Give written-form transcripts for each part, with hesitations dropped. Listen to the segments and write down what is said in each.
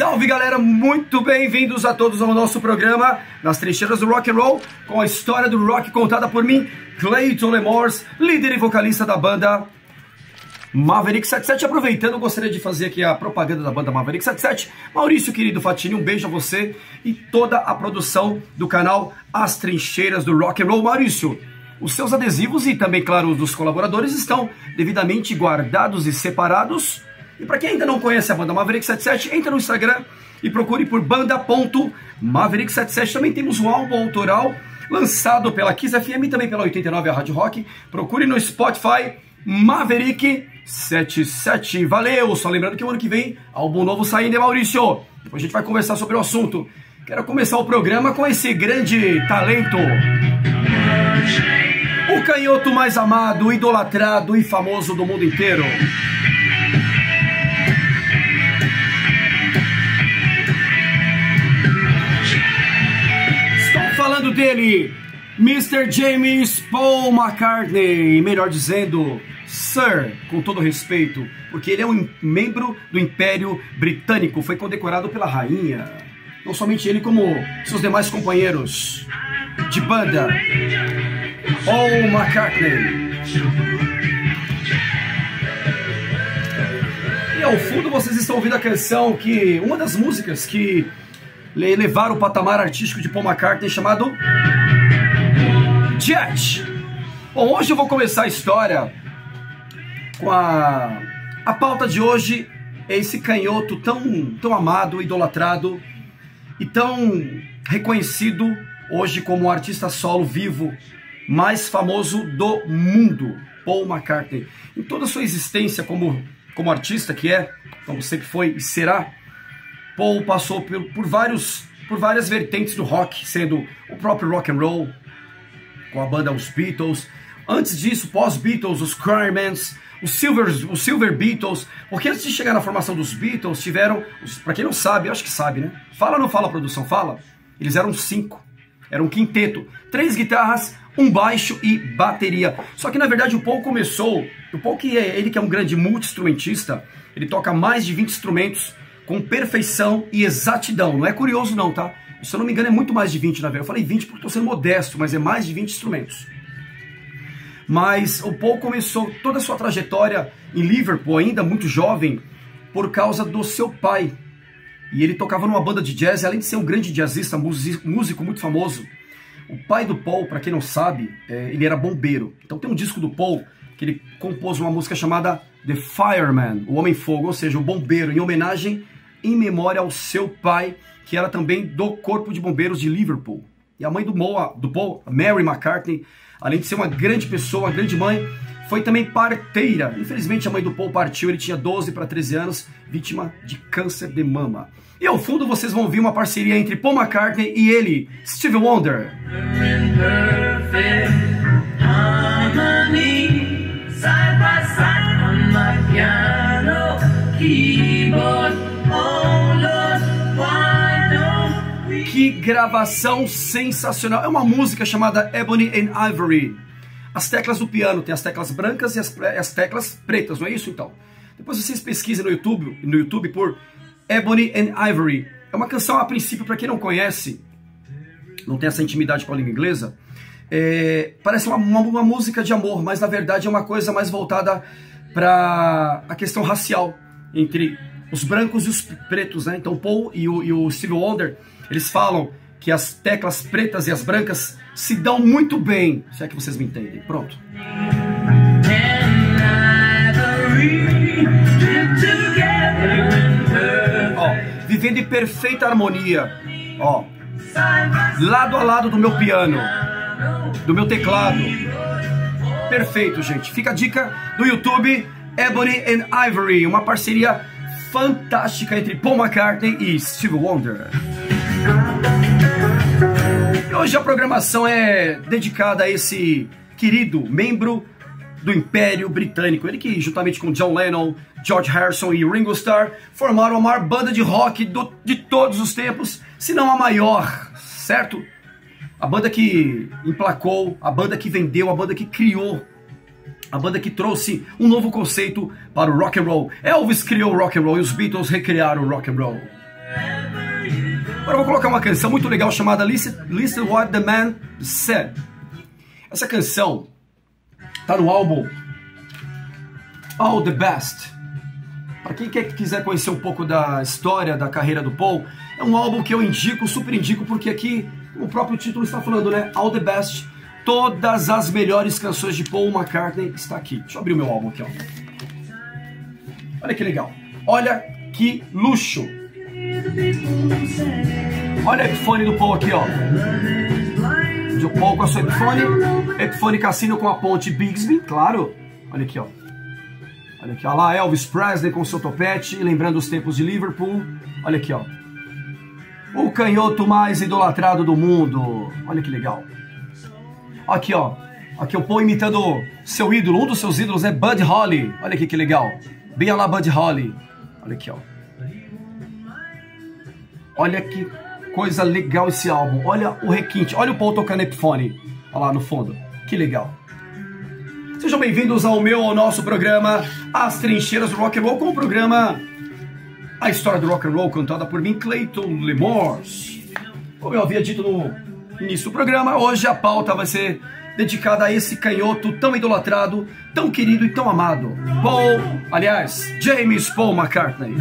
Salve galera, muito bem-vindos a todos ao nosso programa Nas Trincheiras do Rock and Roll, com a história do rock contada por mim, Clayton Lemors, líder e vocalista da banda Maverick 77. Aproveitando, eu gostaria de fazer aqui a propaganda da banda Maverick 77. Maurício, querido Fatini, um beijo a você e toda a produção do canal As Trincheiras do Rock and Roll. Maurício, os seus adesivos e também, claro, os dos colaboradores estão devidamente guardados e separados. E para quem ainda não conhece a banda Maverick 77, entra no Instagram e procure por banda.maverick 77. Também temos um álbum autoral lançado pela Kiss FM e também pela 89 a Rádio Rock. Procure no Spotify Maverick 77. Valeu! Só lembrando que o ano que vem, álbum novo saindo, Maurício. Depois a gente vai conversar sobre o assunto. Quero começar o programa com esse grande talento. O canhoto mais amado, idolatrado e famoso do mundo inteiro. Falando dele, Mr. James Paul McCartney, melhor dizendo, Sir, com todo respeito, porque ele é um membro do Império Britânico, foi condecorado pela rainha, não somente ele como seus demais companheiros de banda. Paul McCartney. E ao fundo vocês estão ouvindo a canção que, uma das músicas que levar o patamar artístico de Paul McCartney, chamado Jet. Bom, hoje eu vou começar a história com a pauta de hoje é esse canhoto tão amado, idolatrado e tão reconhecido hoje como o artista solo vivo mais famoso do mundo, Paul McCartney. Em toda a sua existência como artista, que é, como sempre foi e será, Paul passou por várias vertentes do rock, sendo o próprio rock and roll, com a banda Os Beatles. Antes disso, pós-Beatles, os Crymen, os Silver Beatles, porque antes de chegar na formação dos Beatles, tiveram, para quem não sabe, eu acho que sabe, né? Fala ou não fala, produção? Fala. Eles eram 5, era um quinteto, 3 guitarras, um baixo e bateria. Só que na verdade o Paul começou, ele que é um grande multi-instrumentista, ele toca mais de 20 instrumentos, com perfeição e exatidão. Não é curioso não, tá? Se eu não me engano é muito mais de 20, na verdade. Eu falei 20 porque estou sendo modesto, mas é mais de 20 instrumentos. Mas o Paul começou toda a sua trajetória em Liverpool, ainda muito jovem, por causa do seu pai. E ele tocava numa banda de jazz, além de ser um grande jazzista, músico muito famoso. O pai do Paul, para quem não sabe, ele era bombeiro. Então tem um disco do Paul que ele compôs uma música chamada The Fireman, o Homem-Fogo, ou seja, o bombeiro, em homenagem, em memória ao seu pai, que era também do Corpo de Bombeiros de Liverpool. E a mãe do Paul, Mary McCartney, além de ser uma grande pessoa, uma grande mãe, foi também parteira. Infelizmente a mãe do Paul partiu, ele tinha 12 para 13 anos, vítima de câncer de mama. E ao fundo vocês vão ouvir uma parceria entre Paul McCartney e ele, Stevie Wonder. Side by side on my piano keyboard. Oh Lord, why don't we... Que gravação sensacional! É uma música chamada Ebony and Ivory. As teclas do piano tem as teclas brancas e as teclas pretas, não é isso então? Depois vocês pesquisem no YouTube por Ebony and Ivory. É uma canção, a princípio, para quem não conhece, não tem essa intimidade com a língua inglesa, parece uma música de amor, mas na verdade é uma coisa mais voltada para a questão racial entre os brancos e os pretos, né? Então Paul e o Stevie Wonder, eles falam que as teclas pretas e as brancas se dão muito bem, se é que vocês me entendem. Pronto. Ó, vivendo em perfeita harmonia, ó, lado a lado do meu piano, do meu teclado. Perfeito, gente. Fica a dica do YouTube, Ebony and Ivory, uma parceria fantástica entre Paul McCartney e Stevie Wonder. E hoje a programação é dedicada a esse querido membro do Império Britânico. Ele que, juntamente com John Lennon, George Harrison e Ringo Starr, formaram a maior banda de rock de todos os tempos, se não a maior, certo? A banda que emplacou, a banda que vendeu, a banda que criou, a banda que trouxe um novo conceito para o rock and roll. Elvis criou o rock and roll e os Beatles recriaram o rock and roll. Agora eu vou colocar uma canção muito legal chamada Listen What the Man Said. Essa canção tá no álbum All the Best. Para quem quiser conhecer um pouco da história da carreira do Paul, é um álbum que eu indico, super indico, porque aqui o próprio título está falando, né? All the Best. Todas as melhores canções de Paul McCartney está aqui. Deixa eu abrir o meu álbum aqui, ó. Olha que legal. Olha que luxo. Olha a Epiphone do Paul aqui, ó. O Paul com a sua Epiphone. Epiphone Cassino com a ponte Bigsby, claro. Olha aqui, ó. Olha aqui, ó lá, Elvis Presley com seu topete, lembrando os tempos de Liverpool. Olha aqui, ó. O canhoto mais idolatrado do mundo. Olha que legal. Aqui, ó. Aqui o Paul imitando seu ídolo. Um dos seus ídolos é Buddy Holly. Olha aqui que legal. Bem lá, Buddy Holly. Olha aqui, ó. Olha que coisa legal esse álbum. Olha o requinte. Olha o Paul tocando Epiphone. Olha lá no fundo. Que legal. Sejam bem-vindos ao nosso programa As Trincheiras do Rock and Roll, com o programa A História do Rock and Roll, cantada por mim, Clayton Lemors. Como eu havia dito no início do programa, hoje a pauta vai ser dedicada a esse canhoto tão idolatrado, tão querido e tão amado, Paul, aliás, James Paul McCartney.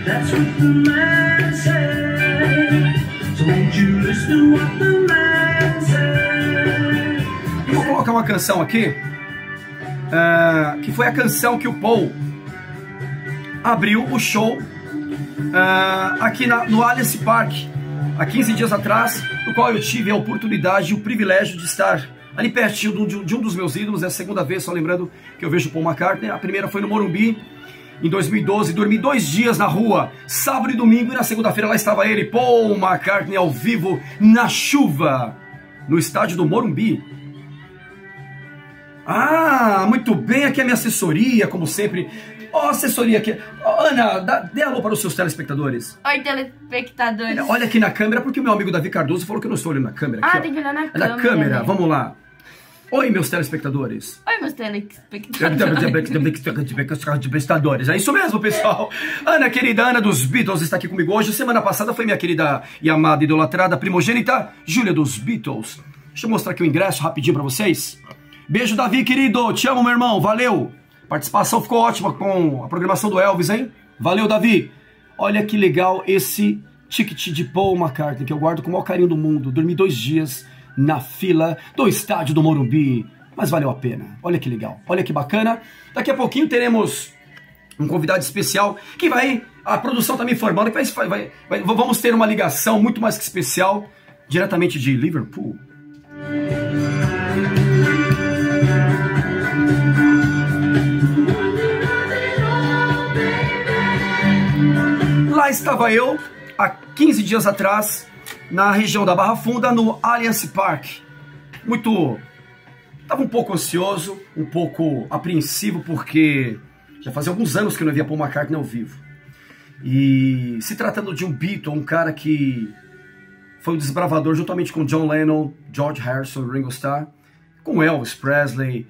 That's what the man said. So won't you listen to what the man said? Eu vou colocar uma canção aqui, que foi a canção que o Paul abriu o show aqui no Allianz Parque, há 15 dias atrás, no qual eu tive a oportunidade e o privilégio de estar ali pertinho de um dos meus ídolos. É a segunda vez, só lembrando, que eu vejo o Paul McCartney. A primeira foi no Morumbi, em 2012, dormi 2 dias na rua, sábado e domingo, e na segunda-feira lá estava ele, Paul McCartney, ao vivo, na chuva, no estádio do Morumbi. Ah, muito bem, aqui é a minha assessoria, como sempre. Ó, assessoria aqui. Ana, dê alô para os seus telespectadores. Oi, telespectadores. Olha aqui na câmera, porque o meu amigo Davi Cardoso falou que eu não estou olhando na câmera. Aqui, tem que olhar na câmera. câmera. Na câmera, vamos lá. Oi, meus telespectadores. Oi, meus telespectadores. É isso mesmo, pessoal. Ana, querida Ana dos Beatles, está aqui comigo hoje. Semana passada foi minha querida e amada, idolatrada, primogênita, Júlia dos Beatles. Deixa eu mostrar aqui o ingresso rapidinho para vocês. Beijo, Davi, querido. Te amo, meu irmão. Valeu. Participação ficou ótima com a programação do Elvis, hein? Valeu, Davi. Olha que legal esse ticket de Paul McCartney, que eu guardo com o maior carinho do mundo. Dormi 2 dias na fila do estádio do Morumbi, mas valeu a pena. Olha que legal, olha que bacana. Daqui a pouquinho teremos um convidado especial que vai... A produção tá me informando que vamos ter uma ligação muito mais que especial, diretamente de Liverpool. Lá estava eu, há 15 dias atrás, na região da Barra Funda, no Allianz Parque. Estava um pouco ansioso, um pouco apreensivo, porque já fazia alguns anos que eu não via Paul McCartney ao vivo. E se tratando de um Beatle, um cara que foi um desbravador juntamente com John Lennon, George Harrison, Ringo Starr, com Elvis Presley,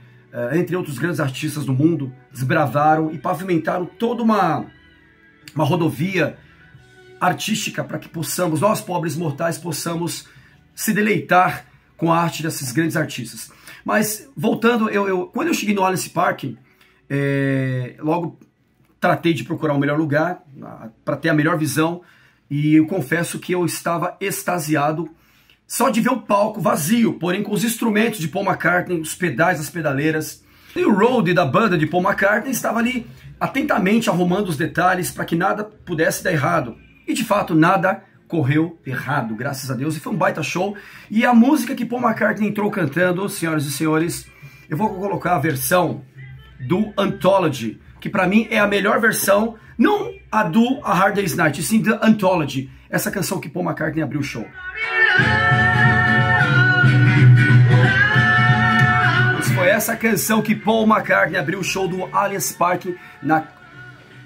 entre outros grandes artistas do mundo, desbravaram e pavimentaram toda uma rodovia artística para que possamos, nós pobres mortais, possamos se deleitar com a arte desses grandes artistas. Mas voltando, quando eu cheguei no Allianz Parque, logo tratei de procurar o melhor lugar para ter a melhor visão, e eu confesso que eu estava extasiado só de ver o palco vazio, porém com os instrumentos de Paul McCartney, os pedais, as pedaleiras. E o roadie da banda de Paul McCartney estava ali atentamente arrumando os detalhes para que nada pudesse dar errado. E de fato nada correu errado, graças a Deus, e foi um baita show. E a música que Paul McCartney entrou cantando, senhoras e senhores, eu vou colocar a versão do Anthology, que para mim é a melhor versão, não a do A Hard Day's Night, e sim da Anthology, essa canção que Paul McCartney abriu o show. Foi essa canção que Paul McCartney abriu o show do Allianz Parque na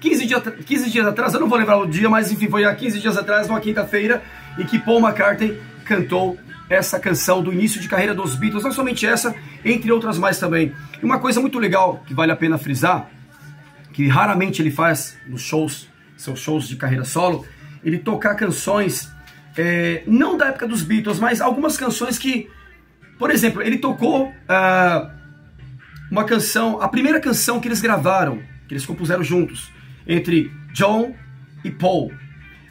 15 dias atrás, eu não vou lembrar o dia, mas enfim, foi há 15 dias atrás, numa quinta-feira, e que Paul McCartney cantou essa canção do início de carreira dos Beatles, não somente essa, entre outras mais também. E uma coisa muito legal que vale a pena frisar, que raramente ele faz nos shows, seus shows de carreira solo, ele tocar canções não da época dos Beatles, mas algumas canções que, por exemplo, ele tocou uma canção, a primeira canção que eles gravaram, que eles compuseram juntos, entre John e Paul,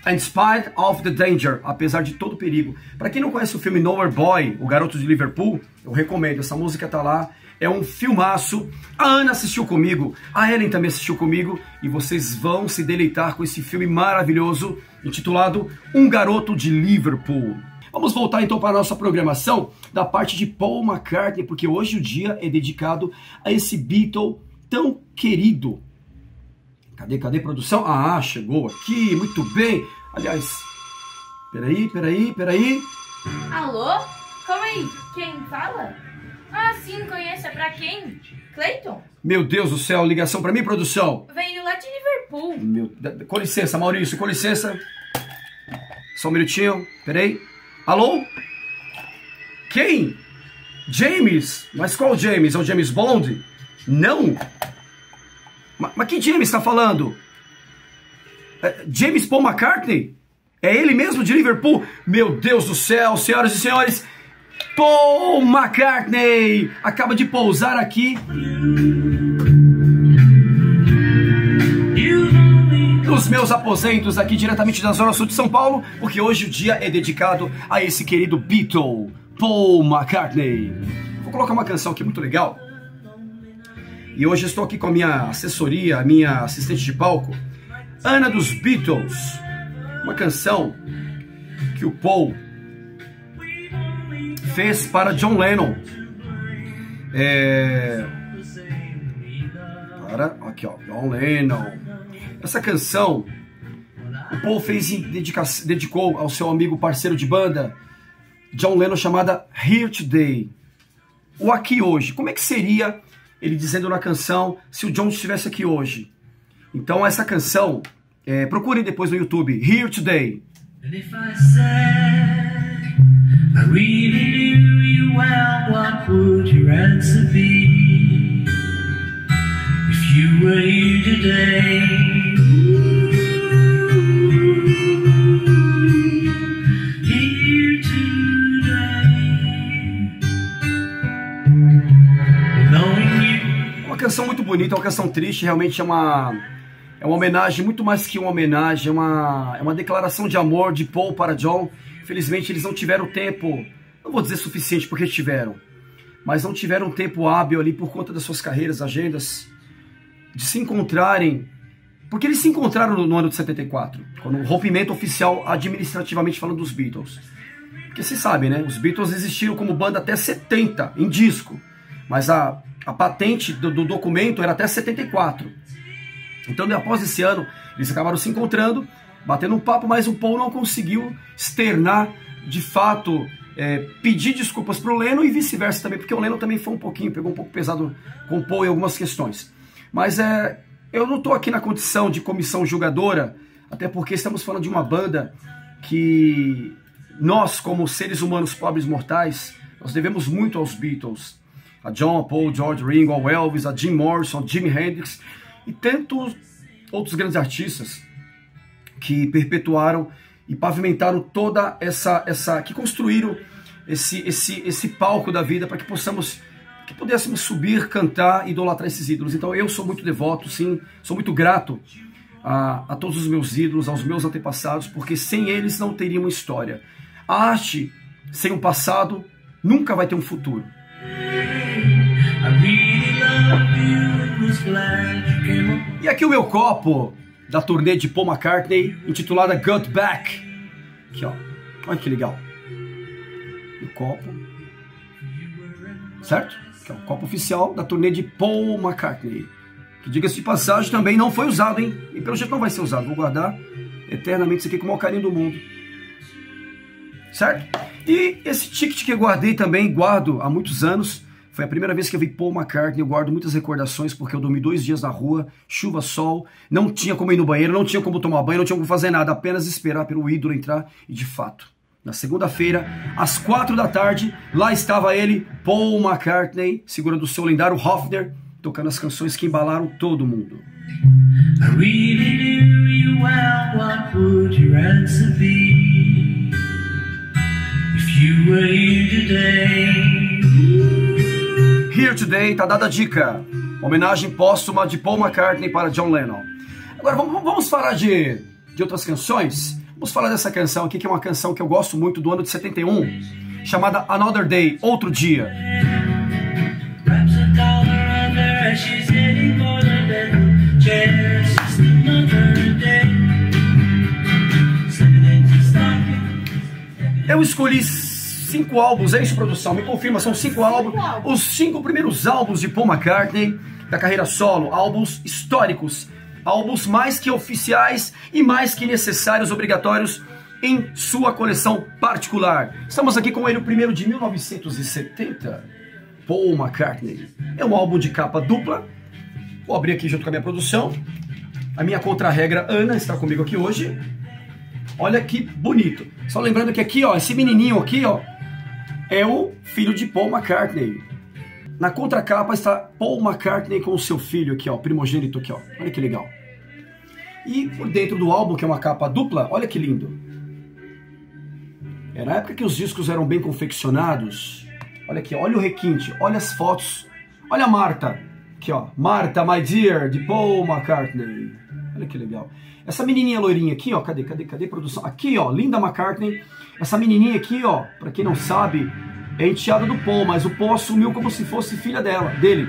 In Spite of the Danger, apesar de todo o perigo. Para quem não conhece o filme Nowhere Boy, O Garoto de Liverpool, eu recomendo, essa música tá lá, é um filmaço. A Ana assistiu comigo, a Ellen também assistiu comigo, e vocês vão se deleitar com esse filme maravilhoso, intitulado Um Garoto de Liverpool. Vamos voltar então para a nossa programação da parte de Paul McCartney, porque hoje o dia é dedicado a esse Beatle tão querido. Cadê produção? Ah, chegou aqui, muito bem. Aliás, peraí. Alô? Calma aí, quem fala? Ah, sim, conheço, é pra quem? Clayton? Meu Deus do céu, ligação pra mim, produção? Veio lá de Liverpool. Com licença, Maurício, com licença. Só um minutinho, peraí. Alô? Quem? James? Mas qual James? É o James Bond? Não. Mas que James está falando? James Paul McCartney? É ele mesmo de Liverpool? Meu Deus do céu, senhoras e senhores, Paul McCartney acaba de pousar aqui nos meus aposentos aqui diretamente da Zona Sul de São Paulo, porque hoje o dia é dedicado a esse querido Beatle, Paul McCartney. Vou colocar uma canção aqui muito legal. E hoje estou aqui com a minha assessoria, a minha assistente de palco, Ana dos Beatles. Uma canção que o Paul fez para John Lennon. Aqui ó, John Lennon. Essa canção o Paul fez dedicou ao seu amigo parceiro de banda, John Lennon, chamada Here Today. O aqui hoje. Como é que seria ele dizendo na canção se o John estivesse aqui hoje? Então essa canção, procurem depois no YouTube, Here Today. And if I said I really knew you well, what would your answer be? If you were here today. Here today. Knowing you. Uma canção muito bonita, uma canção triste, realmente é uma homenagem, muito mais que uma homenagem, é uma declaração de amor de Paul para John. Infelizmente eles não tiveram tempo, não vou dizer suficiente porque tiveram, mas não tiveram tempo hábil ali por conta das suas carreiras, agendas, de se encontrarem, porque eles se encontraram no ano de 74, quando o rompimento oficial, administrativamente falando, dos Beatles. Porque vocês sabem, né? Os Beatles existiram como banda até 70, em disco, mas a patente do documento era até 74. Então, após esse ano, eles acabaram se encontrando, batendo um papo, mas o Paul não conseguiu externar, de fato, pedir desculpas para o Lennon e vice-versa também, porque o Lennon também foi pegou um pouco pesado com o Paul em algumas questões. Mas eu não estou aqui na condição de comissão julgadora, até porque estamos falando de uma banda que nós, como seres humanos pobres mortais, nós devemos muito aos Beatles. A John, a Paul, George, Ringo, ao Elvis, a Jim Morrison, a Jimi Hendrix e tantos outros grandes artistas que perpetuaram e pavimentaram toda que construíram esse palco da vida para que pudéssemos subir, cantar, idolatrar esses ídolos. Então eu sou muito devoto, sim, sou muito grato a todos os meus ídolos, aos meus antepassados, porque sem eles não teria uma história. A arte sem um passado nunca vai ter um futuro. E aqui o meu copo da turnê de Paul McCartney, intitulada Got Back. Aqui ó, olha que legal. O copo, certo? Que é o copo oficial da turnê de Paul McCartney, que, diga-se de passagem, também não foi usado, hein? E pelo jeito não vai ser usado. Vou guardar eternamente isso aqui com o maior carinho do mundo, certo? E esse ticket que eu guardei também, guardo há muitos anos. Foi a primeira vez que eu vi Paul McCartney. Eu guardo muitas recordações porque eu dormi 2 dias na rua, chuva, sol, não tinha como ir no banheiro, não tinha como tomar banho, não tinha como fazer nada, apenas esperar pelo ídolo entrar. E de fato, na segunda-feira, às 4 da tarde, lá estava ele, Paul McCartney, segurando o seu lendário Hofner, tocando as canções que embalaram todo mundo. I really knew you well, what would your answer be? Here Today, tá dada a dica. Homenagem póstuma de Paul McCartney para John Lennon. Agora vamos falar de outras canções. Vamos falar dessa canção aqui, que é uma canção que eu gosto muito, do ano de 71, chamada Another Day, Outro Dia. Eu escolhi 5 álbuns, é isso, produção? Me confirma, são 5 álbuns. Os 5 primeiros álbuns de Paul McCartney da carreira solo, álbuns históricos, álbuns mais que oficiais e mais que necessários, obrigatórios em sua coleção particular. Estamos aqui com ele, o primeiro de 1970, Paul McCartney. É um álbum de capa dupla. Vou abrir aqui junto com a minha produção. A minha contra-regra Ana está comigo aqui hoje. Olha que bonito. Só lembrando que aqui, ó, esse menininho aqui, ó, é o filho de Paul McCartney. Na contracapa está Paul McCartney com o seu filho aqui, ó, primogênito aqui, ó. Olha que legal. E por dentro do álbum, que é uma capa dupla, olha que lindo. É na época que os discos eram bem confeccionados. Olha aqui, olha o requinte, olha as fotos. Olha a Marta. Aqui, ó, Marta, my dear, de Paul McCartney. Olha que legal. Essa menininha loirinha aqui, ó, cadê produção? Aqui, ó, Linda McCartney. Essa menininha aqui, ó, pra quem não sabe, é enteada do Paul, mas o Paul assumiu como se fosse filha dele.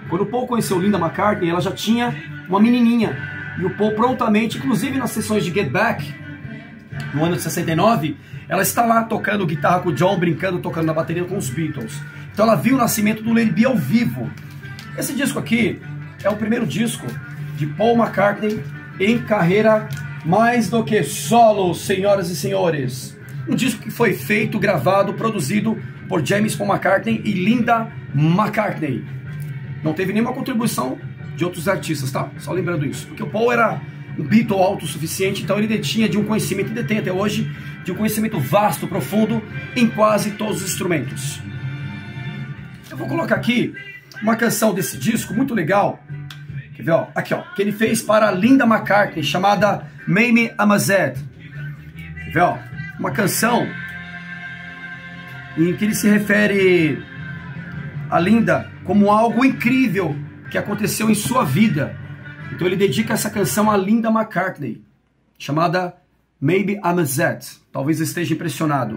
Quando o Paul conheceu Linda McCartney, ela já tinha uma menininha. E o Paul prontamente, inclusive nas sessões de Get Back, no ano de 69, ela está lá tocando guitarra com o John, brincando, tocando na bateria com os Beatles. Então ela viu o nascimento do Let It Be ao vivo. Esse disco aqui é o primeiro disco de Paul McCartney em carreira mais do que solo, senhoras e senhores. Um disco que foi feito, gravado, produzido por James Paul McCartney e Linda McCartney. Não teve nenhuma contribuição de outros artistas, tá? Só lembrando isso. Porque o Paul era um Beatle autossuficiente, então ele detinha de um conhecimento, e detém até hoje, de um conhecimento vasto, profundo, em quase todos os instrumentos. Eu vou colocar aqui uma canção desse disco, muito legal. Quer ver, ó? Aqui, ó, que ele fez para Linda McCartney, chamada Maybe I'm a Z. Quer ver, ó? Uma canção em que ele se refere a Linda como algo incrível que aconteceu em sua vida. Então ele dedica essa canção a Linda McCartney, chamada Maybe I'm a Z. Talvez esteja impressionado.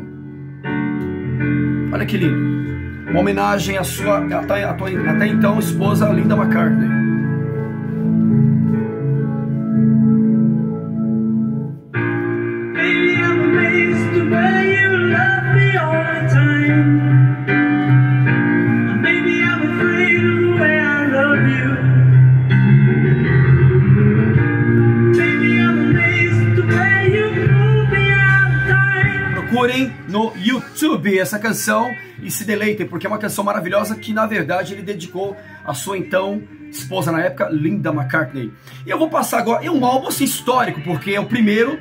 Olha que lindo. Uma homenagem à sua até então esposa Linda McCartney. Procurem no YouTube essa canção e se deleitem, porque é uma canção maravilhosa que, na verdade, ele dedicou à sua então esposa na época, Linda McCartney. E eu vou passar agora, é um álbum assim, histórico, porque é o primeiro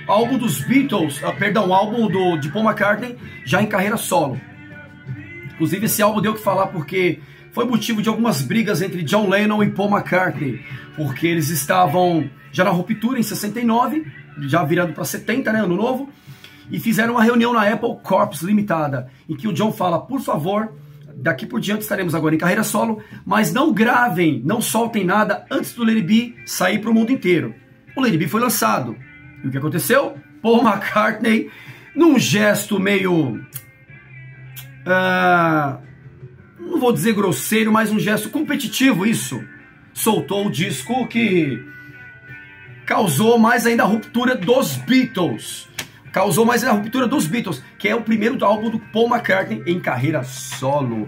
álbum dos Beatles, álbum de Paul McCartney já em carreira solo. Inclusive esse álbum deu o que falar porque foi motivo de algumas brigas entre John Lennon e Paul McCartney, porque eles estavam já na ruptura em 69, já virando para 70, né, ano novo, e fizeram uma reunião na Apple Corps Limitada, em que o John fala, por favor, daqui por diante estaremos agora em carreira solo, mas não gravem, não soltem nada antes do Let It Be sair para o mundo inteiro. O Let It Be foi lançado. E o que aconteceu? Paul McCartney, num gesto meio... não vou dizer grosseiro, mas um gesto competitivo, isso. Soltou o disco que causou mais ainda a ruptura dos Beatles. Que é o primeiro álbum do Paul McCartney em carreira solo.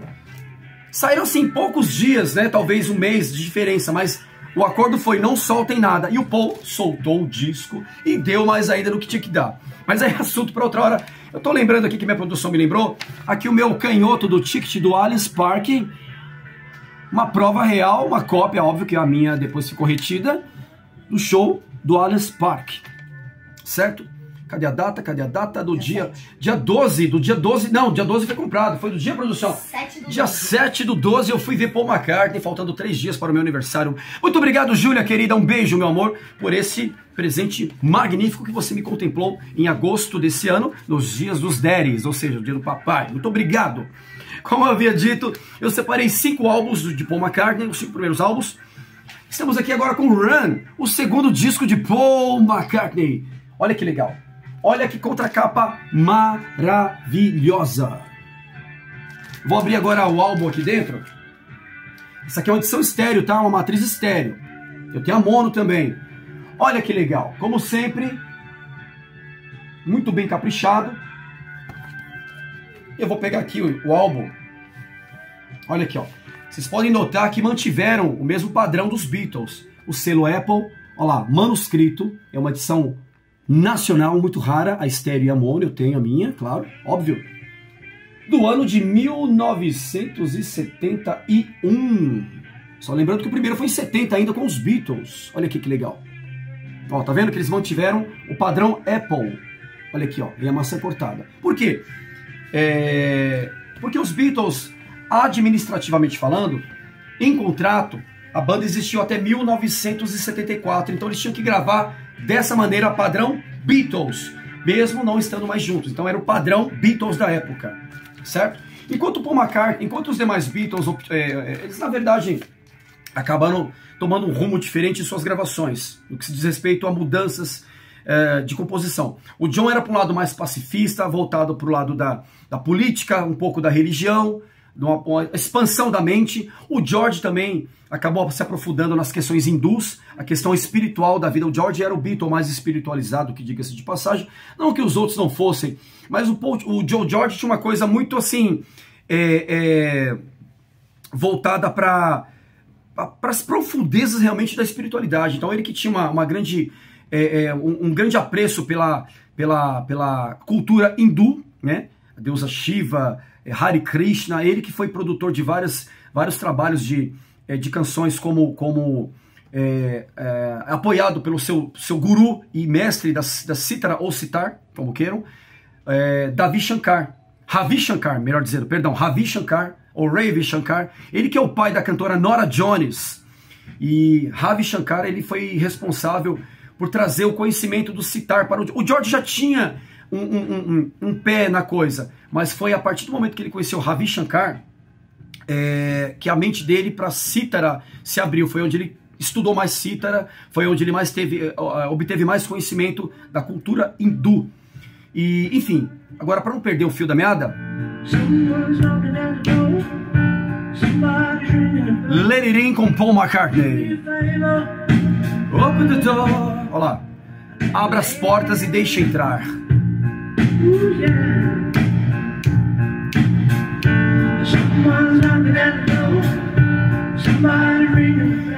Saíram assim poucos dias, né? Talvez um mês de diferença, mas o acordo foi não soltem nada. E o Paul soltou o disco e deu mais ainda do que tinha que dar. Mas é assunto para outra hora. Eu tô lembrando aqui que minha produção me lembrou. Aqui o meu canhoto do ticket do Allianz Parque. Uma prova real, uma cópia, óbvio que a minha depois ficou retida, do show do Allianz Parque. Certo? Cadê a data? Cadê a data do dia 12? Do dia 12, não, dia 12 foi comprado, foi do dia, produção? Dia 7 do 12 eu fui ver Paul McCartney, faltando 3 dias para o meu aniversário. Muito obrigado, Júlia, querida, um beijo, meu amor, por esse presente magnífico que você me contemplou em agosto desse ano, nos dias dos daddies, ou seja, o dia do papai. Muito obrigado. Como eu havia dito, eu separei 5 álbuns de Paul McCartney, os 5 primeiros álbuns. Estamos aqui agora com Run, o segundo disco de Paul McCartney. Olha que legal. Olha que contracapa maravilhosa. Vou abrir agora o álbum aqui dentro. Isso aqui é uma edição estéreo, tá? Uma matriz estéreo. Eu tenho a mono também. Olha que legal. Como sempre, muito bem caprichado. Eu vou pegar aqui o álbum. Olha aqui, ó. Vocês podem notar que mantiveram o mesmo padrão dos Beatles. O selo Apple, olha lá, manuscrito. É uma edição nacional muito rara. A estéreo e a mono, eu tenho a minha, claro, óbvio. Do ano de 1971. Só lembrando que o primeiro foi em 70 ainda com os Beatles. Olha aqui que legal. Ó, tá vendo que eles mantiveram o padrão Apple. Olha aqui, ó, e a maçã cortada. Por quê? Porque os Beatles, administrativamente falando, em contrato, a banda existiu até 1974, então eles tinham que gravar dessa maneira, padrão Beatles, mesmo não estando mais juntos. Então era o padrão Beatles da época, certo? Enquanto Paul McCartney, enquanto os demais Beatles, eles na verdade acabaram tomando um rumo diferente em suas gravações, no que se diz respeito a mudanças de composição. O John era para um lado mais pacifista, voltado para o lado da política, um pouco da religião, uma expansão da mente. O George também acabou se aprofundando nas questões hindus, a questão espiritual da vida. O George era o Beatle mais espiritualizado, que diga-se de passagem. Não que os outros não fossem, mas o George tinha uma coisa muito assim, voltada para as profundezas realmente da espiritualidade. Então ele que tinha um grande apreço pela cultura hindu, né? A deusa Shiva, Hare Krishna, ele que foi produtor de vários trabalhos de canções apoiado pelo seu guru e mestre da cítara ou sitar, como queiram, Ravi Shankar, ou Ravi Shankar, ele que é o pai da cantora Norah Jones. E Ravi Shankar, ele foi responsável por trazer o conhecimento do sitar para o George já tinha um pé na coisa, mas foi a partir do momento que ele conheceu Ravi Shankar que a mente dele para cítara se abriu. Foi onde ele estudou mais cítara, foi onde ele obteve mais conhecimento da cultura hindu. E, enfim, agora para não perder o fio da meada, Let It In com Paul McCartney. Open the door. Olha lá. Abra as portas e deixe entrar.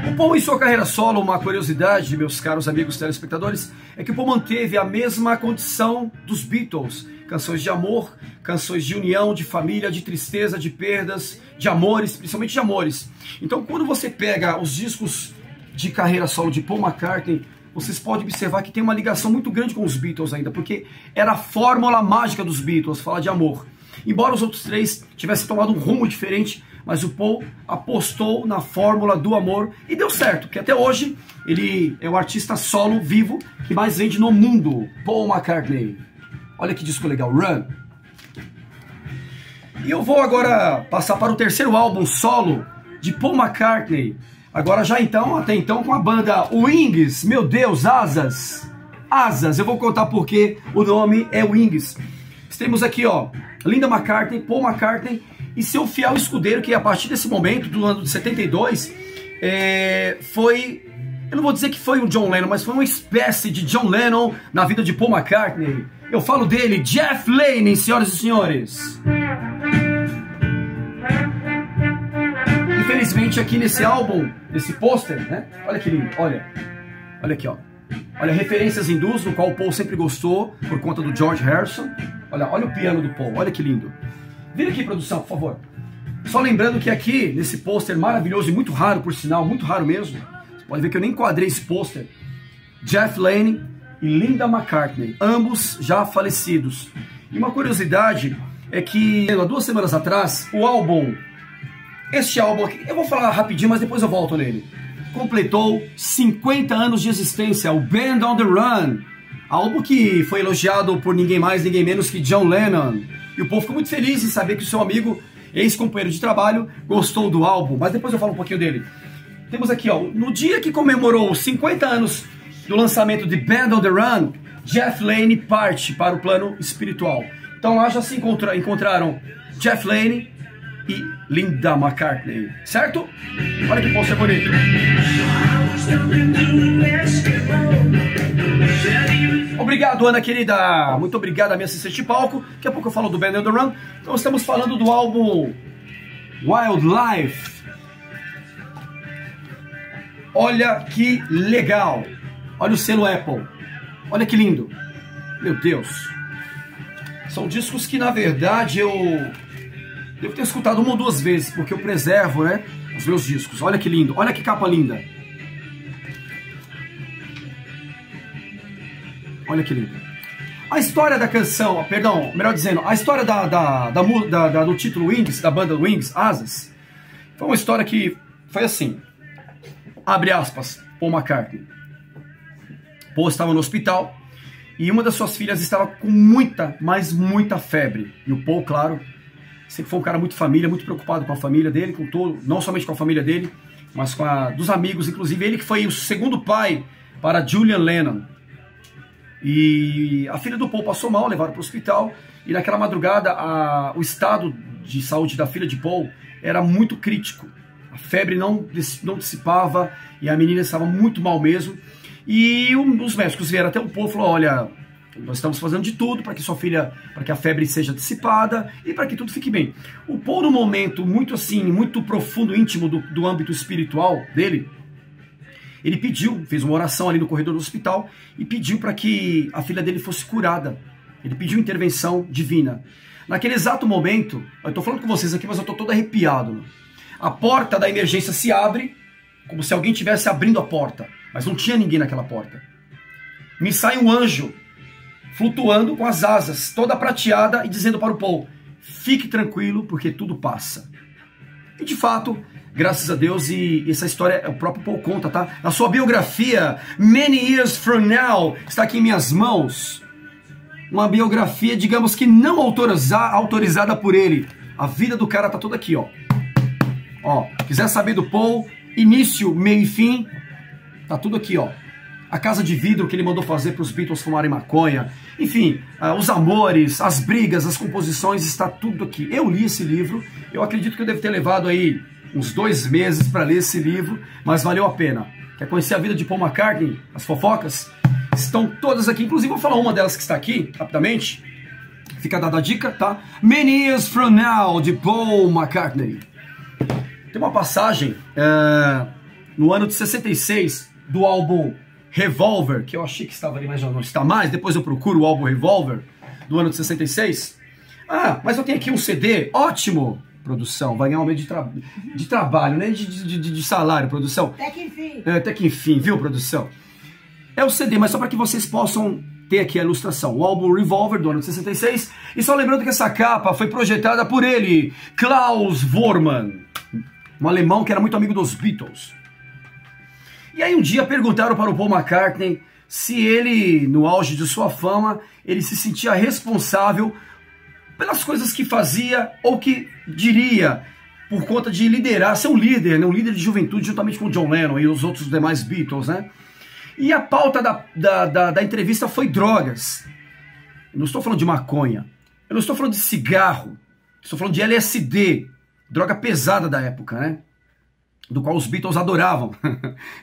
O Paul, em sua carreira solo, uma curiosidade, meus caros amigos telespectadores, é que o Paul manteve a mesma condição dos Beatles. Canções de amor, canções de união, de família, de tristeza, de perdas, de amores, principalmente de amores. Então, quando você pega os discos de carreira solo de Paul McCartney, vocês podem observar que tem uma ligação muito grande com os Beatles ainda, porque era a fórmula mágica dos Beatles, falar de amor. Embora os outros 3 tivessem tomado um rumo diferente, mas o Paul apostou na fórmula do amor e deu certo, porque até hoje ele é o artista solo vivo que mais vende no mundo, Paul McCartney. Olha que disco legal, Run. E eu vou agora passar para o terceiro álbum solo de Paul McCartney. Agora já então, até então, com a banda Wings. Meu Deus, Asas. Asas, eu vou contar porque o nome é Wings. Temos aqui, ó, Linda McCartney, Paul McCartney e seu fiel escudeiro, que a partir desse momento, do ano de 72, foi... Eu não vou dizer que foi um John Lennon, mas foi uma espécie de John Lennon na vida de Paul McCartney. Eu falo dele, Jeff Lynne, senhoras e senhores. Infelizmente aqui nesse álbum, nesse pôster, né? Olha que lindo, olha aqui, ó. Olha, referências hindus, no qual o Paul sempre gostou, por conta do George Harrison. Olha o piano do Paul, olha que lindo. Vira aqui, produção, por favor. Só lembrando que aqui, nesse pôster maravilhoso e muito raro, por sinal, muito raro mesmo. Você pode ver que eu nem enquadrei esse pôster. Jeff Lynne, e Linda McCartney, ambos já falecidos. E uma curiosidade é que, há 2 semanas atrás, este álbum aqui, eu vou falar rapidinho, mas depois eu volto nele, completou 50 anos de existência, o Band on the Run, álbum que foi elogiado por ninguém mais, ninguém menos que John Lennon. E o povo ficou muito feliz em saber que o seu amigo, ex-companheiro de trabalho, gostou do álbum, mas depois eu falo um pouquinho dele. Temos aqui, ó, no dia que comemorou 50 anos do lançamento de Band on the Run, Jeff Lynne parte para o plano espiritual. Então lá já se encontraram Jeff Lynne e Linda McCartney, certo? Olha que post bonito. Obrigado, Ana querida. Muito obrigado, a minha assistente de palco. Daqui a pouco eu falo do Band on the Run. Então estamos falando do álbum Wildlife. Olha que legal. Olha o selo Apple. Olha que lindo. Meu Deus. São discos que, na verdade, eu devo ter escutado 1 ou 2 vezes, porque eu preservo, né, os meus discos. Olha que lindo. Olha que capa linda. Olha que lindo. A história da canção, perdão, melhor dizendo, a história do título Wings, da banda Wings, Asas, foi uma história que foi assim. Abre aspas, Paul McCartney. Paul estava no hospital e uma das suas filhas estava com muita, mas muita febre. E o Paul, claro, sempre foi um cara muito família, muito preocupado com a família dele, com todo, não somente com a família dele, mas com dos amigos, inclusive ele que foi o segundo pai para Julian Lennon. E a filha do Paul passou mal, levaram para o hospital, e naquela madrugada o estado de saúde da filha de Paul era muito crítico. A febre não dissipava e a menina estava muito mal mesmo. E os médicos vieram até o Paul e falaram: olha, nós estamos fazendo de tudo para que sua filha, para que a febre seja dissipada e para que tudo fique bem. O Paul, num momento muito assim, muito profundo, íntimo do âmbito espiritual dele, ele pediu, fez uma oração ali no corredor do hospital e pediu para que a filha dele fosse curada. Ele pediu intervenção divina. Naquele exato momento, eu estou falando com vocês aqui, mas eu estou todo arrepiado. A porta da emergência se abre, como se alguém estivesse abrindo a porta, mas não tinha ninguém naquela porta. Me sai um anjo, flutuando com as asas, toda prateada, e dizendo para o Paul: fique tranquilo, porque tudo passa. E de fato, graças a Deus, e essa história o próprio Paul conta, tá? Na sua biografia, Many Years From Now, está aqui em minhas mãos. Uma biografia, digamos que não autorizada por ele. A vida do cara tá toda aqui, ó. Ó, quiser saber do Paul, início, meio e fim, tá tudo aqui, ó. A casa de vidro que ele mandou fazer para os Beatles fumarem maconha. Enfim, os amores, as brigas, as composições, está tudo aqui. Eu li esse livro, eu acredito que eu devo ter levado aí uns 2 meses para ler esse livro, mas valeu a pena. Quer conhecer a vida de Paul McCartney? As fofocas? Estão todas aqui, inclusive vou falar uma delas que está aqui, rapidamente. Fica dada a dica, tá? Many Years From Now, de Paul McCartney. Tem uma passagem no ano de 66 do álbum Revolver, que eu achei que estava ali, mas já não está mais. Depois eu procuro o álbum Revolver do ano de 66. Ah, mas eu tenho aqui um CD, ótimo, produção, vai ganhar um aumento de trabalho, né? De salário, produção. Até que enfim. Até que enfim, viu, produção? É o CD, mas só para que vocês possam ter aqui a ilustração. O álbum Revolver do ano de 66. E só lembrando que essa capa foi projetada por ele, Klaus Voormann, um alemão que era muito amigo dos Beatles. E aí um dia perguntaram para o Paul McCartney se ele, no auge de sua fama, ele se sentia responsável pelas coisas que fazia ou que diria por conta de liderar, ser um líder, né? Um líder de juventude juntamente com John Lennon e os outros demais Beatles, né? E a pauta da entrevista foi drogas. Eu não estou falando de maconha, eu não estou falando de cigarro, estou falando de LSD, droga pesada da época, né? Do qual os Beatles adoravam.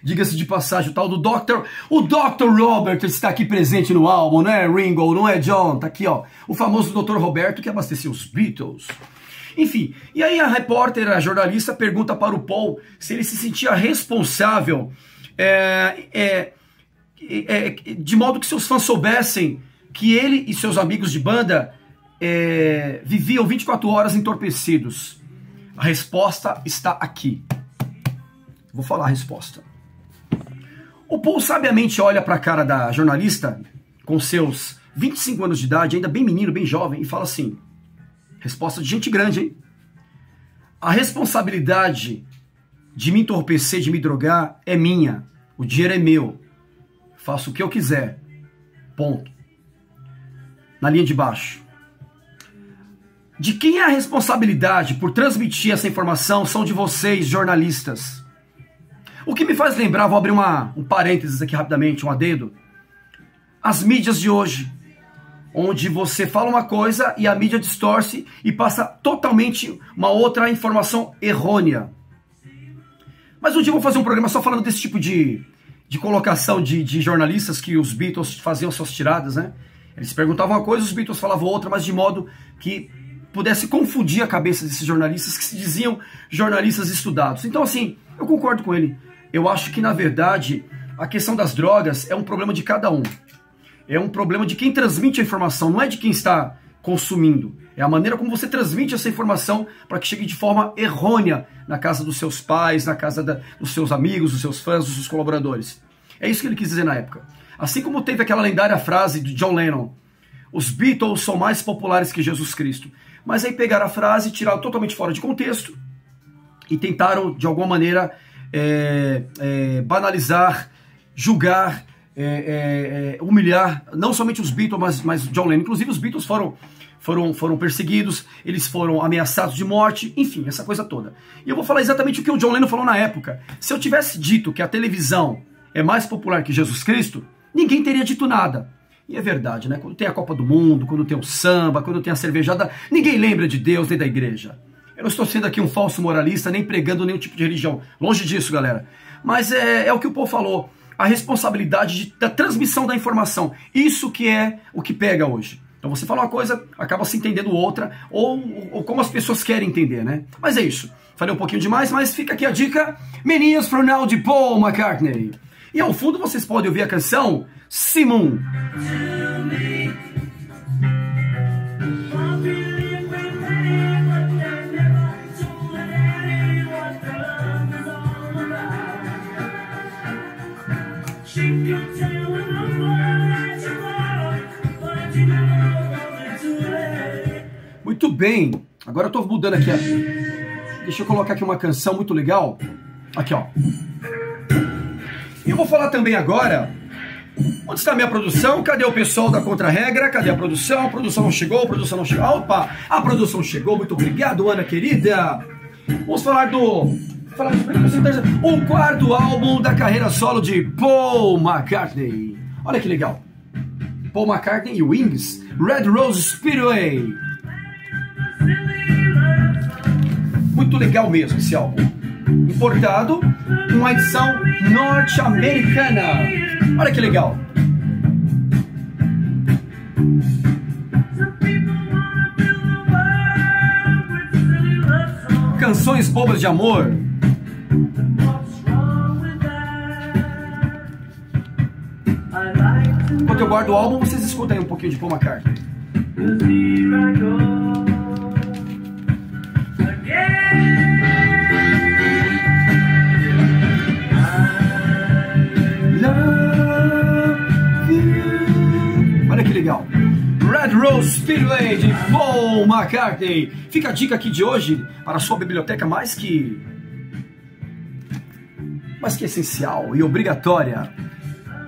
Diga-se de passagem, o tal do Dr. O Dr. Robert está aqui presente no álbum, não é Ringo, não é John? Tá aqui, ó, o famoso Dr. Roberto que abastecia os Beatles. Enfim, e aí a repórter, a jornalista, pergunta para o Paul se ele se sentia responsável de modo que seus fãs soubessem que ele e seus amigos de banda viviam 24 horas entorpecidos. A resposta está aqui. Vou falar a resposta. O Paul sabiamente olha para a cara da jornalista, com seus 25 anos de idade, ainda bem menino, bem jovem, e fala assim, resposta de gente grande, hein? A responsabilidade de me entorpecer, de me drogar, é minha. O dinheiro é meu. Faço o que eu quiser. Ponto. Na linha de baixo. De quem é a responsabilidade por transmitir essa informação são de vocês, jornalistas. O que me faz lembrar, vou abrir um parênteses aqui rapidamente, um adendo. As mídias de hoje, onde você fala uma coisa e a mídia distorce e passa totalmente uma outra informação errônea. Mas um dia eu vou fazer um programa só falando desse tipo de colocação de jornalistas que os Beatles faziam suas tiradas, né? Eles perguntavam uma coisa, os Beatles falavam outra, mas de modo que pudesse confundir a cabeça desses jornalistas que se diziam jornalistas estudados. Então, assim, eu concordo com ele. Eu acho que, na verdade, a questão das drogas é um problema de cada um. É um problema de quem transmite a informação, não é de quem está consumindo. É a maneira como você transmite essa informação para que chegue de forma errônea na casa dos seus pais, na casa dos seus amigos, dos seus fãs, dos seus colaboradores. É isso que ele quis dizer na época. Assim como teve aquela lendária frase de John Lennon, os Beatles são mais populares que Jesus Cristo. Mas aí pegaram a frase, tiraram totalmente fora de contexto e tentaram, de alguma maneira, banalizar, julgar, humilhar, não somente os Beatles, mas John Lennon. Inclusive os Beatles foram perseguidos, eles foram ameaçados de morte, enfim, essa coisa toda. E eu vou falar exatamente o que o John Lennon falou na época. Se eu tivesse dito que a televisão é mais popular que Jesus Cristo, ninguém teria dito nada. E é verdade, né? Quando tem a Copa do Mundo, quando tem o samba, quando tem a cervejada, ninguém lembra de Deus nem da igreja. Eu não estou sendo aqui um falso moralista, nem pregando nenhum tipo de religião. Longe disso, galera. Mas é o que o Paul falou. A responsabilidade da transmissão da informação. Isso que é o que pega hoje. Então você fala uma coisa, acaba se entendendo outra, ou como as pessoas querem entender, né? Mas é isso. Falei um pouquinho demais, mas fica aqui a dica. Meninas for Now de Paul McCartney. E ao fundo vocês podem ouvir a canção Simon. Muito bem, agora eu tô mudando aqui. Deixa eu colocar aqui uma canção muito legal. Aqui, ó. E eu vou falar também agora. Onde está a minha produção? Cadê o pessoal da Contra-Regra? Cadê a produção? A produção não chegou, a produção não chegou. Opa, a produção chegou, muito obrigado, Ana querida. Vamos falar do o quarto álbum da carreira solo de Paul McCartney. Olha que legal. Paul McCartney e Wings, Red Rose Speedway. Muito legal mesmo esse álbum. Importado, uma edição norte-americana. Olha que legal. Canções bobas de amor. Enquanto eu guardo o álbum, vocês escutam aí um pouquinho de Paul McCartney. Olha que legal. Red Rose Speedway de Paul McCartney. Fica a dica aqui de hoje para a sua biblioteca mais que essencial e obrigatória.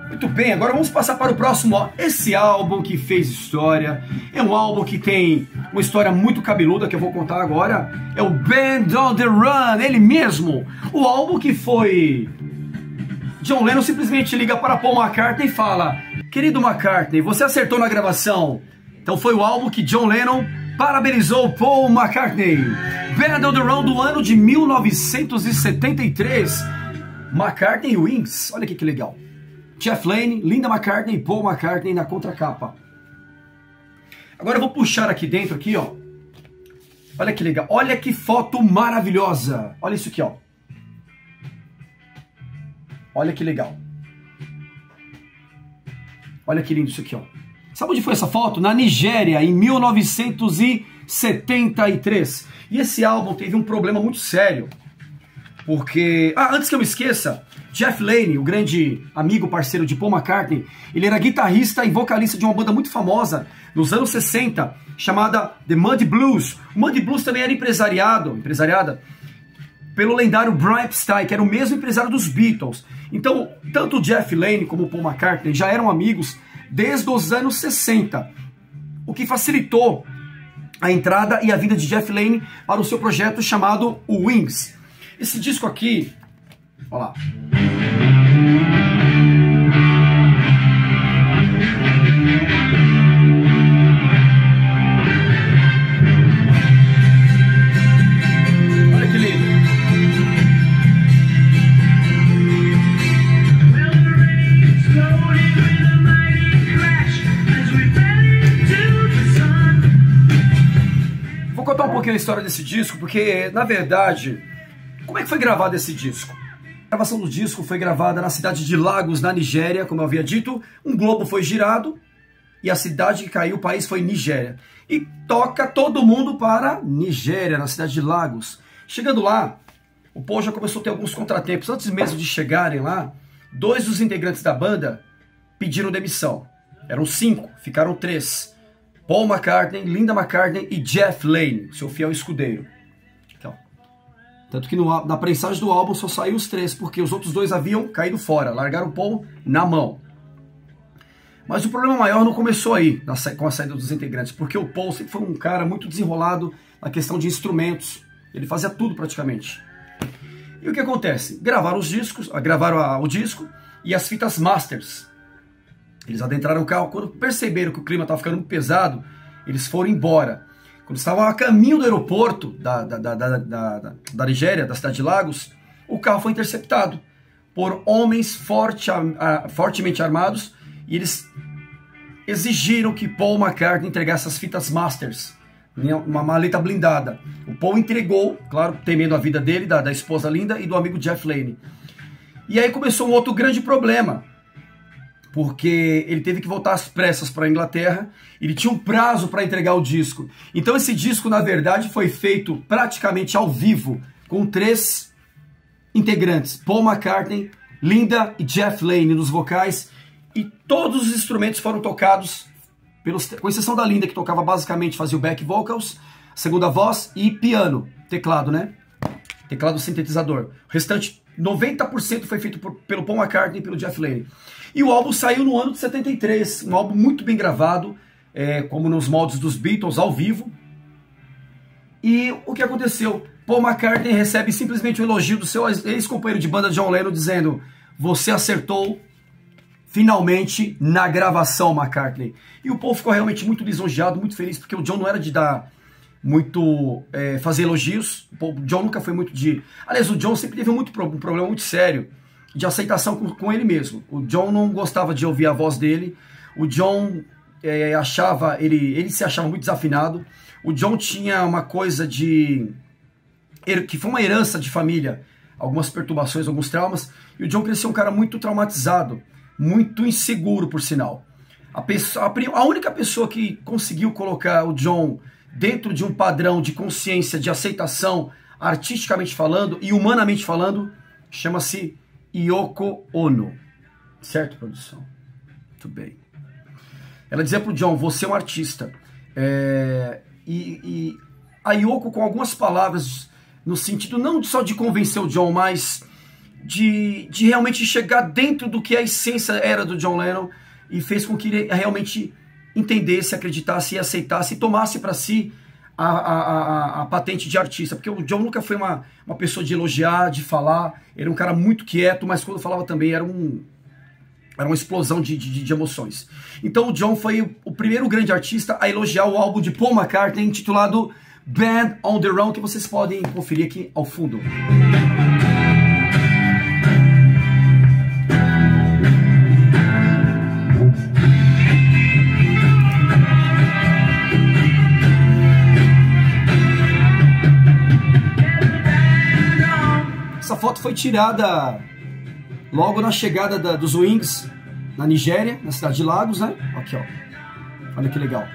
Muito bem, agora vamos passar para o próximo. Esse álbum que fez história, é um álbum que tem uma história muito cabeluda que eu vou contar agora. É o Band on the Run, ele mesmo. O álbum que foi... John Lennon simplesmente liga para Paul McCartney e fala: querido McCartney, você acertou na gravação. Então foi o álbum que John Lennon parabenizou Paul McCartney. Band on the Run do ano de 1973. McCartney e Wings, olha que legal. Jeff Lynne, Linda McCartney e Paul McCartney na contracapa. Agora eu vou puxar aqui dentro, aqui, ó. Olha que legal. Olha que foto maravilhosa. Olha isso aqui, ó. Olha que legal. Olha que lindo isso aqui, ó. Sabe onde foi essa foto? Na Nigéria, em 1973. E esse álbum teve um problema muito sério. Porque... antes que eu me esqueça, Jeff Lynne, o grande amigo, parceiro de Paul McCartney, ele era guitarrista e vocalista de uma banda muito famosa nos anos 60, chamada The Muddy Blues. O Muddy Blues também era empresariada pelo lendário Brian Epstein, que era o mesmo empresário dos Beatles. Então, tanto o Jeff Lynne como o Paul McCartney já eram amigos desde os anos 60, o que facilitou a entrada e a vinda de Jeff Lynne para o seu projeto chamado Wings. Esse disco aqui, olha lá. Olha que lindo. Vou contar um pouquinho a história desse disco, porque, na verdade, como é que foi gravado esse disco? A gravação do disco foi gravada na cidade de Lagos, na Nigéria, como eu havia dito. Um globo foi girado e a cidade que caiu, o país foi Nigéria. E toca todo mundo para Nigéria, na cidade de Lagos. Chegando lá, o Paul já começou a ter alguns contratempos. Antes mesmo de chegarem lá, 2 dos integrantes da banda pediram demissão. Eram 5, ficaram 3. Paul McCartney, Linda McCartney e Jeff Lynne, seu fiel escudeiro. Então, tanto que na prensagem do álbum só saiu os 3, porque os outros 2 haviam caído fora, largaram o Paul na mão. Mas o problema maior não começou aí, com a saída dos integrantes, porque o Paul sempre foi um cara muito desenrolado na questão de instrumentos. Ele fazia tudo praticamente. E o que acontece? Gravaram o disco e as fitas masters. Eles adentraram o carro, quando perceberam que o clima estava ficando muito pesado, eles foram embora. Quando estavam a caminho do aeroporto da Nigéria, da cidade de Lagos, o carro foi interceptado por homens fortemente armados, e eles exigiram que Paul McCartney entregasse as fitas masters, uma maleta blindada. O Paul entregou, claro, temendo a vida dele, da esposa Linda e do amigo Jeff Lynne. E aí começou um outro grande problema, porque ele teve que voltar às pressas para a Inglaterra, ele tinha um prazo para entregar o disco. Então esse disco, na verdade, foi feito praticamente ao vivo, com 3 integrantes, Paul McCartney, Linda e Jeff Lynne nos vocais, e todos os instrumentos foram tocados, com exceção da Linda, que tocava basicamente, fazia o back vocals, segunda voz e piano, teclado, né? Teclado sintetizador. O restante, 90% foi feito pelo Paul McCartney e pelo Jeff Lynne. E o álbum saiu no ano de 73, um álbum muito bem gravado, como nos moldes dos Beatles, ao vivo. E o que aconteceu? Paul McCartney recebe simplesmente o elogio do seu ex-companheiro de banda John Lennon, dizendo: "Você acertou finalmente na gravação, McCartney." E o Paul ficou realmente muito lisonjeado, muito feliz, porque o John não era de dar muito, fazer elogios. O John nunca foi muito de... Aliás, o John sempre teve um problema muito sério de aceitação com ele mesmo. O John não gostava de ouvir a voz dele. O John ele se achava muito desafinado. O John tinha uma coisa que foi uma herança de família, algumas perturbações, alguns traumas. E o John cresceu um cara muito traumatizado, muito inseguro, por sinal. A única pessoa que conseguiu colocar o John dentro de um padrão de consciência, de aceitação, artisticamente falando e humanamente falando, chama-se Yoko Ono. Certo, produção? Muito bem. Ela dizia pro John: "Você é um artista." E a Yoko, com algumas palavras, no sentido não só de convencer o John, mas de realmente chegar dentro do que a essência era do John Lennon, e fez com que ele realmente entendesse, acreditasse e aceitasse e tomasse para si a patente de artista. Porque o John nunca foi uma pessoa de elogiar, de falar. Ele era um cara muito quieto, mas quando falava também era uma explosão de emoções. Então o John foi o primeiro grande artista a elogiar o álbum de Paul McCartney, intitulado Band on the Run, que vocês podem conferir aqui ao fundo. Essa foto foi tirada logo na chegada dos Wings na Nigéria, na cidade de Lagos, né? Aqui, ó. Olha que legal.